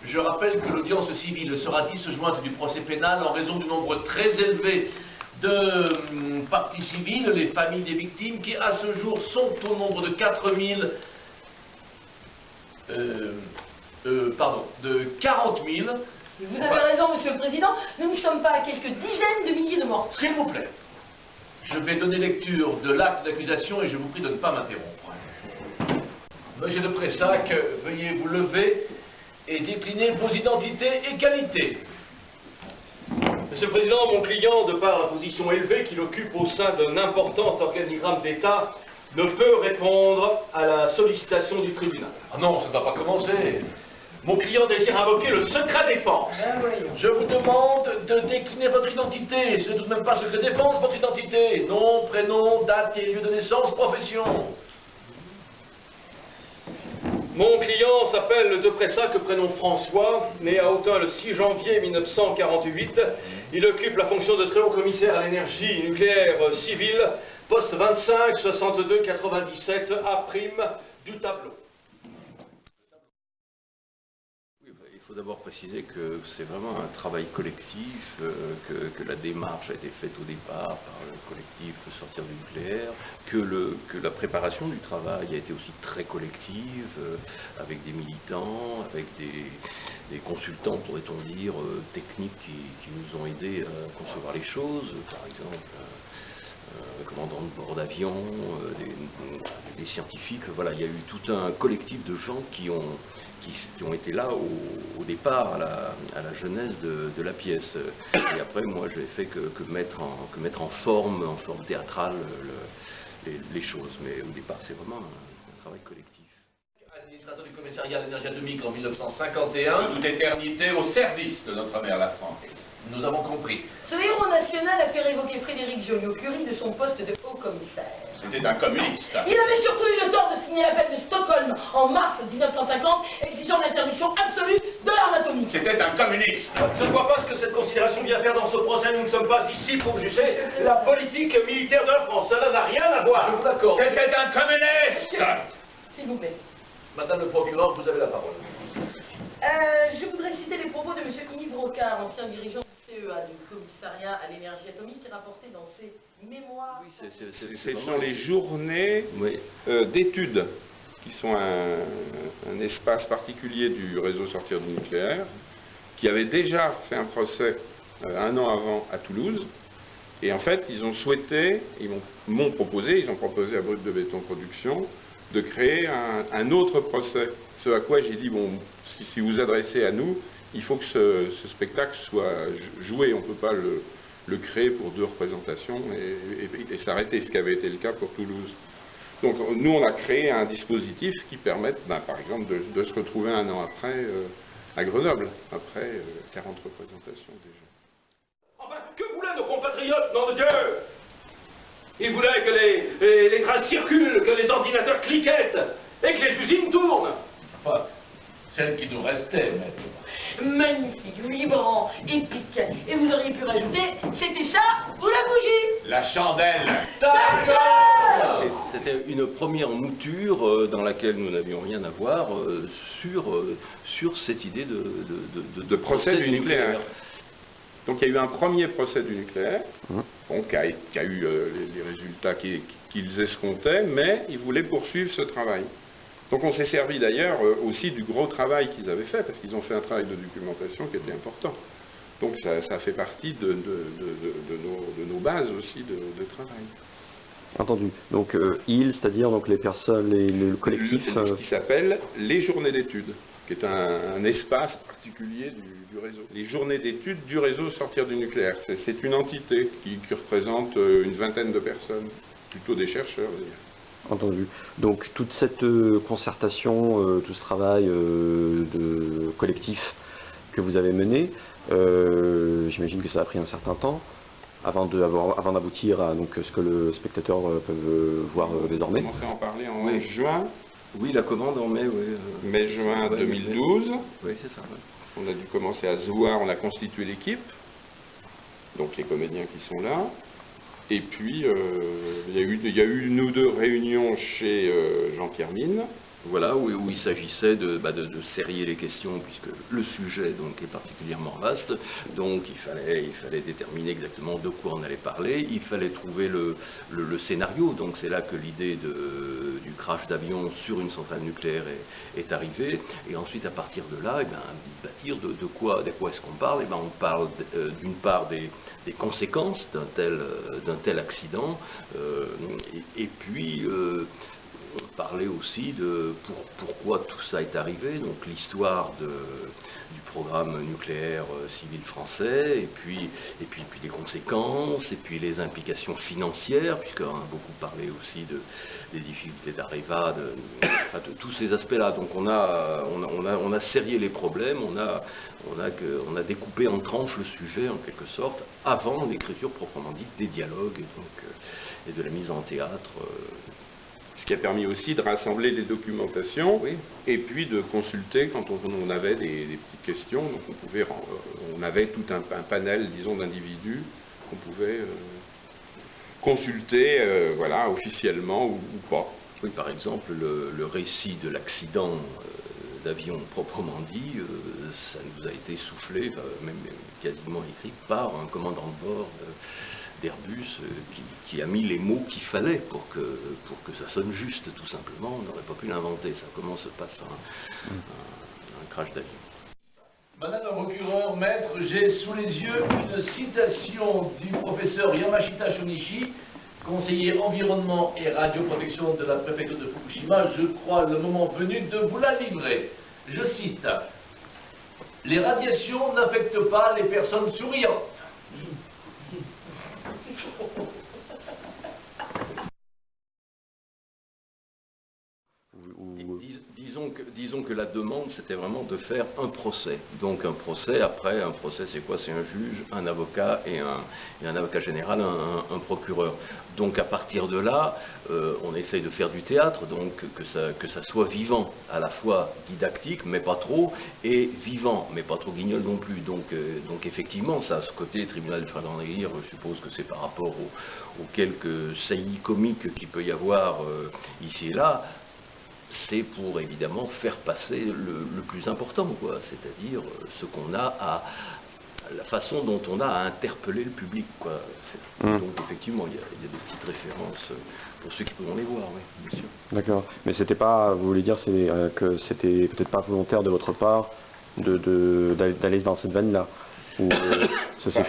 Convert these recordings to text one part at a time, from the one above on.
Je rappelle que l'audience civile sera disjointe du procès pénal en raison du nombre très élevé de parties civiles, les familles des victimes, qui à ce jour sont au nombre de 40 000. Vous avez raison, Monsieur le Président, nous ne sommes pas à quelques dizaines de milliers de morts. S'il vous plaît, je vais donner lecture de l'acte d'accusation et je vous prie de ne pas m'interrompre. Monsieur de Pressac, veuillez vous lever et décliner vos identités et qualités. Monsieur le Président, mon client, de par la position élevée qu'il occupe au sein d'un important organigramme d'État, ne peut répondre à la sollicitation du tribunal. Ah non, ça ne va pas commencer. Mon client désire invoquer le secret défense. Je vous demande de décliner votre identité. Ce n'est tout de même pas secret défense, votre identité. Nom, prénom, date et lieu de naissance, profession. Mon client s'appelle de Pressac, prénom François, né à Autun le 6 janvier 1948. Il occupe la fonction de très haut commissaire à l'énergie nucléaire civile, poste 25 62 97 A' du tableau. Il faut d'abord préciser que c'est vraiment un travail collectif, que la démarche a été faite au départ par le collectif Sortir du nucléaire, que la préparation du travail a été aussi très collective, avec des militants, avec des consultants, pourrait-on dire, techniques qui nous ont aidés à concevoir les choses, par exemple le commandant de bord d'avion, des scientifiques. Voilà, il y a eu tout un collectif de gens qui ont été là au départ, à la genèse de la pièce. Et après, moi, je n'ai fait que mettre en forme théâtrale les choses. Mais au départ, c'est vraiment un travail collectif. Administrateur du commissariat à l'énergie atomique en 1951. De toute éternité au service de notre mère la France. Nous avons compris. Ce héros national a fait révoquer Frédéric Joliot-Curie de son poste de haut-commissaire. C'était un communiste. Il avait surtout eu le tort de signer l'appel de Stockholm en mars 1950, exigeant l'interdiction absolue de l'arme atomique. C'était un communiste. Je ne vois pas ce que cette considération vient faire dans ce procès. Nous ne sommes pas ici pour juger la politique militaire de la France. Cela n'a rien à voir. Je vous l'accorde. C'était un communiste. S'il vous plaît. Madame le procureur, vous avez la parole. Je voudrais citer les propos de M. Yves Rocard, ancien dirigeant du CEA, du commissariat à l'énergie atomique, rapporté dans ses mémoires. Oui, Ce sont les journées d'études, qui sont un espace particulier du réseau Sortir du nucléaire, qui avait déjà fait un procès un an avant à Toulouse. Et en fait, ils ont souhaité, ils ont proposé à Brut de Béton Production, de créer un autre procès. Ce à quoi j'ai dit, bon, si vous adressez à nous, il faut que ce spectacle soit joué. On ne peut pas le créer pour 2 représentations et s'arrêter, ce qui avait été le cas pour Toulouse. Donc nous, on a créé un dispositif qui permette, par exemple, de se retrouver un an après à Grenoble, après 40 représentations déjà. Enfin, que voulaient nos compatriotes, nom de Dieu? Ils voulaient que les trains circulent, que les ordinateurs cliquettent et que les usines tournent. Enfin, celle qui nous restait, maître. Magnifique, vibrant, épique. Et vous auriez pu rajouter, c'était ça ou la bougie? La chandelle. D'accord. C'était une première mouture dans laquelle nous n'avions rien à voir sur cette idée de procès du nucléaire. Donc il y a eu un premier procès du nucléaire, bon, qui a eu les résultats qu'ils escomptaient, mais ils voulaient poursuivre ce travail. Donc on s'est servi d'ailleurs aussi du gros travail qu'ils avaient fait, parce qu'ils ont fait un travail de documentation qui était important. Donc ça fait partie de nos bases aussi de travail. Entendu. Donc c'est-à-dire donc les personnes, le collectif... Ce qui s'appelle les journées d'études, qui est un espace particulier du réseau. Les journées d'études du réseau Sortir du nucléaire. C'est une entité qui représente une vingtaine de personnes, plutôt des chercheurs d'ailleurs. Entendu. Donc toute cette concertation, tout ce travail de collectif que vous avez mené, j'imagine que ça a pris un certain temps avant d'aboutir à donc, ce que le spectateur peut voir désormais. On a commencé à en parler en juin. Oui, la commande en mai, oui. Mai-juin 2012. Oui, c'est ça. Ouais. On a dû commencer à se voir, on a constitué l'équipe, donc les comédiens qui sont là. Et puis, il y a eu une ou deux réunions chez Jean-Pierre Mine, Voilà, où il s'agissait de serrer les questions, puisque le sujet donc, est particulièrement vaste. Donc il fallait déterminer exactement de quoi on allait parler. Il fallait trouver le scénario. Donc c'est là que l'idée du crash d'avion sur une centrale nucléaire est arrivée. Et ensuite, à partir de là, bâtir de quoi est-ce qu'on parle. On parle d'une part des conséquences d'un tel accident, et puis parler aussi de pourquoi tout ça est arrivé, donc l'histoire du programme nucléaire civil français, et puis les conséquences, et puis les implications financières, puisqu'on a beaucoup parlé aussi des difficultés d'Areva, de tous ces aspects-là. Donc on a serré les problèmes, on a découpé en tranches le sujet en quelque sorte, avant l'écriture proprement dite des dialogues et de la mise en théâtre. Ce qui a permis aussi de rassembler les documentations, oui, et puis de consulter quand on avait des petites questions. Donc on avait tout un panel, disons, d'individus qu'on pouvait consulter, voilà, officiellement ou pas. Oui, par exemple, le récit de l'accident d'avion proprement dit, ça nous a été soufflé, même quasiment écrit, par un commandant de bord d'Airbus qui a mis les mots qu'il fallait pour que ça sonne juste, tout simplement. On n'aurait pas pu l'inventer, ça. Comment se passe un crash d'avion. Madame la procureure, maître, j'ai sous les yeux une citation du professeur Yamashita Shunichi, conseiller environnement et radioprotection de la préfecture de Fukushima. Je crois le moment venu de vous la livrer. Je cite: « Les radiations n'affectent pas les personnes souriantes. » Disons que la demande, c'était vraiment de faire un procès. Donc un procès, après, un procès, c'est quoi? C'est un juge, un avocat et un avocat général, un procureur. Donc à partir de là, on essaye de faire du théâtre, donc que ça soit vivant, à la fois didactique, mais pas trop, et vivant, mais pas trop guignol non plus. Donc effectivement, ça a ce côté tribunal de Frédéric, je suppose que c'est par rapport aux quelques saillies comiques qu'il peut y avoir ici et là. C'est pour évidemment faire passer le plus important, quoi, c'est-à-dire ce qu'on a la façon dont on a à interpeller le public, quoi. Donc effectivement, il y a des petites références pour ceux qui pourront les voir, oui, bien sûr. D'accord, mais c'était pas, vous voulez dire que c'était peut-être pas volontaire de votre part d'aller dans cette veine-là, ou ça s'est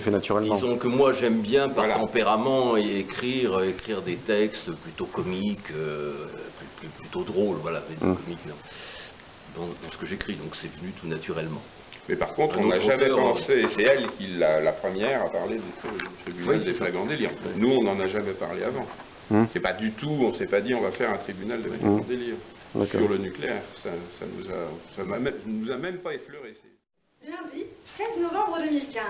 fait naturellement? Disons que moi j'aime bien par tempérament écrire des textes plutôt comiques, plutôt drôles, voilà, mais comiques dans ce que j'écris, donc c'est venu tout naturellement. Mais par contre, on n'a jamais pensé, c'est elle qui la première à parler du tribunal des flagrants délires. Nous, on n'en a jamais parlé avant. C'est pas du tout, on s'est pas dit on va faire un tribunal des flagrants délires sur le nucléaire. Ça nous a même pas effleuré. Lundi 16 novembre 2015.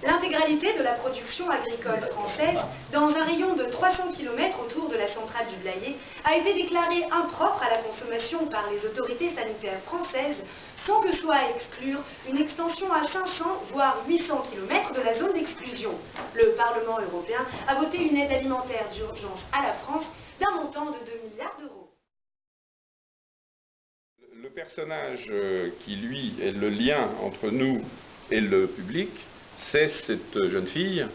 L'intégralité de la production agricole française, dans un rayon de 300 km autour de la centrale du Blayais, a été déclarée impropre à la consommation par les autorités sanitaires françaises, sans que soit à exclure une extension à 500 voire 800 km de la zone d'exclusion. Le Parlement européen a voté une aide alimentaire d'urgence à la France d'un montant de 2 milliards d'euros. Le personnage qui, lui, est le lien entre nous et le public, c'est cette jeune fille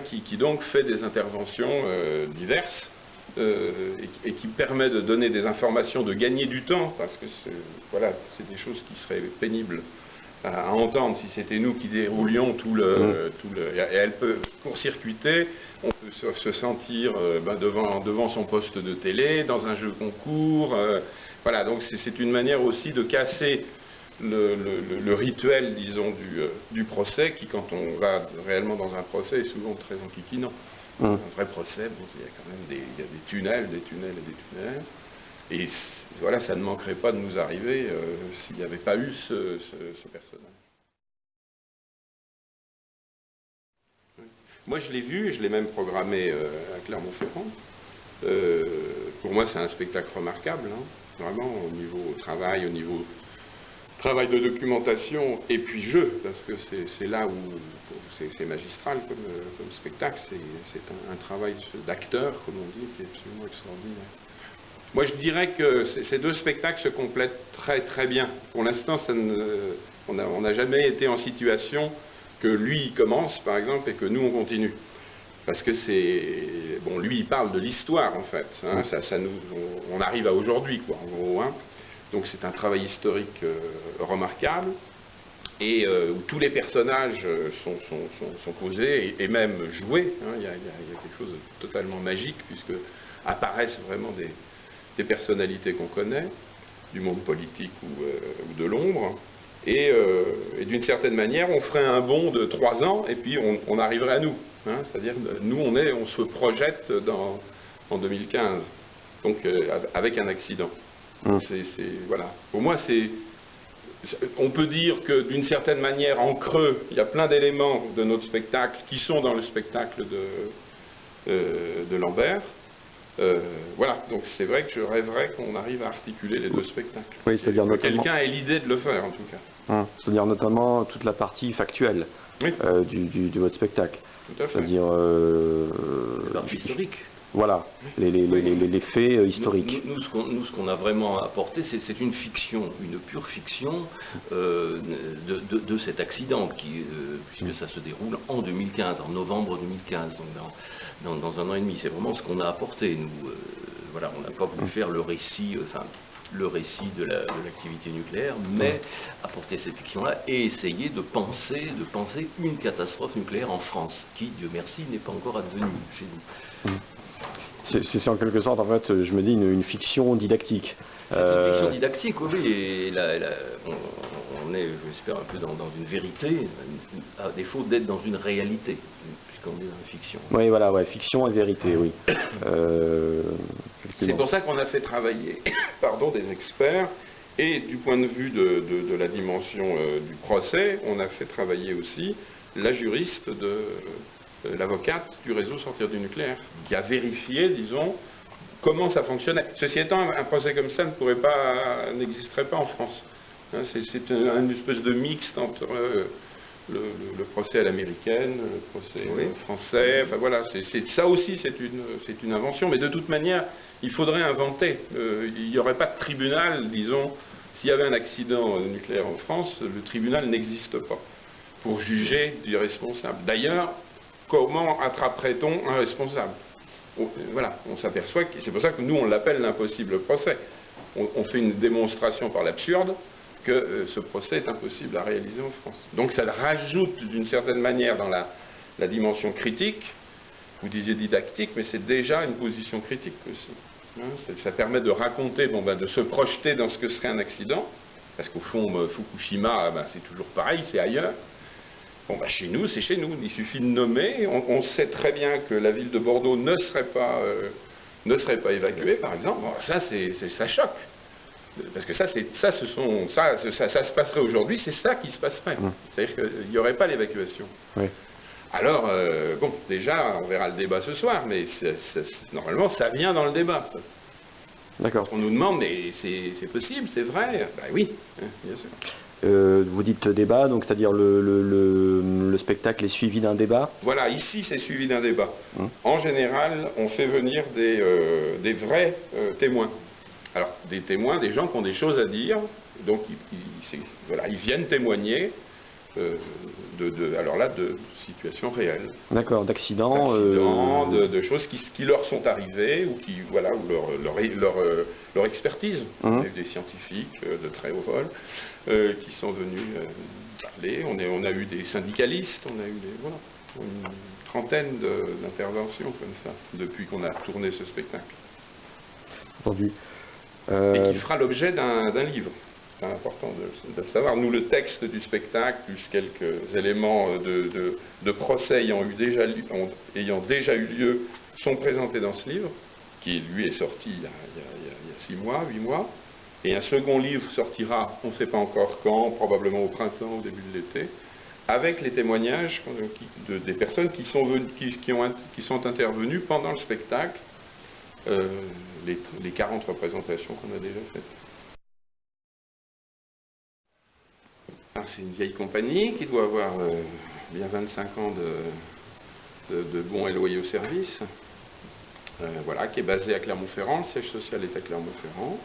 qui donc fait des interventions diverses et qui permet de donner des informations, de gagner du temps, parce que voilà, c'est des choses qui seraient pénibles à entendre si c'était nous qui déroulions tout le... Et elle peut court-circuiter, on peut se sentir devant son poste de télé, dans un jeu concours... Voilà, donc c'est une manière aussi de casser le rituel, disons, du procès, qui, quand on va réellement dans un procès, est souvent très enquiquinant. Un vrai procès, bon, il y a quand même des tunnels, des tunnels et des tunnels. Et voilà, ça ne manquerait pas de nous arriver s'il n'y avait pas eu ce personnage. Moi, je l'ai vu, je l'ai même programmé à Clermont-Ferrand. Pour moi, c'est un spectacle remarquable, hein. Vraiment, au niveau travail, travail de documentation et puis jeu, parce que c'est là où c'est magistral comme spectacle, c'est un travail d'acteur, comme on dit, qui est absolument extraordinaire. Moi, je dirais que ces deux spectacles se complètent très très bien. Pour l'instant, on n'a jamais été en situation que lui il commence, par exemple, et que nous on continue. Parce que c'est... Bon, lui il parle de l'histoire, en fait. Hein, on arrive à aujourd'hui, quoi, en gros. Hein. Donc c'est un travail historique remarquable, et où tous les personnages sont posés et même joués. Hein. Il y a quelque chose de totalement magique, puisque apparaissent vraiment des personnalités qu'on connaît, du monde politique ou de l'ombre. Et d'une certaine manière, on ferait un bond de 3 ans, et puis on arriverait à nous. Hein. C'est-à-dire, nous, on se projette en 2015, donc avec un accident. Voilà. Pour moi, on peut dire que d'une certaine manière, en creux, il y a plein d'éléments de notre spectacle qui sont dans le spectacle de Lambert. Voilà, donc c'est vrai que je rêverais qu'on arrive à articuler les deux spectacles. Oui, c'est-à-dire que quelqu'un ait l'idée de le faire, en tout cas. C'est-à-dire notamment toute la partie factuelle de votre spectacle. Tout à fait. C'est-à-dire... la partie historique. Voilà, les faits historiques. Nous, ce qu'on a vraiment apporté, c'est une fiction, une pure fiction de cet accident, puisque ça se déroule en 2015, en novembre 2015, donc dans un an et demi. C'est vraiment ce qu'on a apporté. Nous, voilà, on n'a pas voulu faire le récit, le récit de l'activité nucléaire, mais apporter cette fiction-là et essayer de penser une catastrophe nucléaire en France, qui, Dieu merci, n'est pas encore advenue chez nous. C'est en quelque sorte, en fait, je me dis, une fiction didactique. C'est une fiction didactique, oui, et là, on est, j'espère, un peu dans une vérité, à défaut d'être dans une réalité, puisqu'on est dans une fiction. Oui, voilà, ouais, fiction et vérité, oui. C'est pour ça qu'on a fait travailler des experts, et du point de vue de la dimension du procès, on a fait travailler aussi la juriste l'avocate du réseau Sortir du nucléaire, qui a vérifié, disons, comment ça fonctionnait. Ceci étant, un procès comme ça n'existerait pas en France. Hein, c'est une espèce de mixte entre le procès à l'américaine, le procès français, enfin voilà, ça aussi c'est une invention, mais de toute manière, il faudrait inventer. Il n'y aurait pas de tribunal, disons, s'il y avait un accident nucléaire en France, le tribunal n'existe pas pour juger du responsable. D'ailleurs, comment attraperait-on un responsable? Voilà, on s'aperçoit que c'est pour ça que nous on l'appelle l'impossible procès. On fait une démonstration par l'absurde que ce procès est impossible à réaliser en France. Donc ça rajoute d'une certaine manière dans la dimension critique, vous disiez didactique, mais c'est déjà une position critique aussi. Hein, ça permet de raconter, de se projeter dans ce que serait un accident, parce qu'au fond, Fukushima, c'est toujours pareil, c'est ailleurs. Bon, chez nous, c'est chez nous. Il suffit de nommer. On sait très bien que la ville de Bordeaux ne serait pas évacuée, par exemple. Bon, ça choque. Parce que ça se passerait aujourd'hui, c'est ça qui se passerait. C'est-à-dire qu'il n'y aurait pas l'évacuation. Oui. Alors, déjà, on verra le débat ce soir, mais normalement, ça vient dans le débat. D'accord. Parce qu'on nous demande, mais c'est possible, c'est vrai? Ben oui, bien sûr. Vous dites débat, donc c'est-à-dire le spectacle est suivi d'un débat? Voilà, ici c'est suivi d'un débat. En général, on fait venir des vrais témoins. Alors, des témoins, des gens qui ont des choses à dire, donc ils viennent témoigner de situations réelles. D'accord, d'accidents. De choses qui leur sont arrivées, ou leur expertise. Des scientifiques de très haut vol qui sont venus parler. On a eu des syndicalistes, on a eu une trentaine d'interventions comme ça, depuis qu'on a tourné ce spectacle. Entendu. Et qui fera l'objet d'un livre. C'est important de le savoir. Nous, le texte du spectacle, plus quelques éléments de procès ayant déjà eu lieu, sont présentés dans ce livre, qui lui est sorti il y a 6 mois, 8 mois. Et un second livre sortira, on ne sait pas encore quand, probablement au printemps, au début de l'été, avec les témoignages des personnes qui sont intervenues pendant le spectacle, les 40 représentations qu'on a déjà faites. C'est une vieille compagnie qui doit avoir bien 25 ans de bons et loyaux services. voilà, qui est basé à Clermont-Ferrand, le siège social est à Clermont-Ferrand,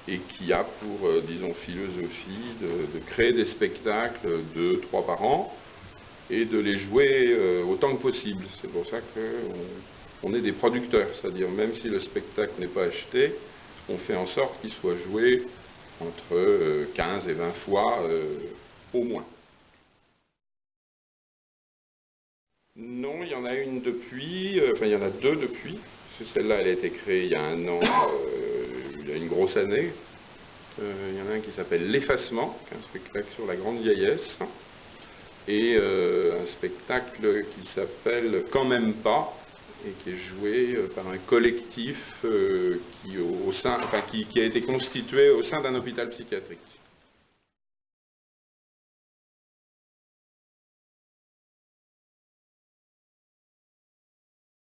et qui a pour, disons, philosophie de créer des spectacles 2-3 par an, et de les jouer autant que possible. C'est pour ça qu'on est des producteurs, c'est-à-dire même si le spectacle n'est pas acheté, on fait en sorte qu'il soit joué entre 15 et 20 fois au moins. Non, il y en a une depuis, enfin il y en a deux depuis, parce que celle-là elle a été créée il y a un an, il y a une grosse année. Il y en a un qui s'appelle L'Effacement, qui est un spectacle sur la grande vieillesse, et un spectacle qui s'appelle Quand même pas, et qui est joué par un collectif qui a été constitué au sein d'un hôpital psychiatrique.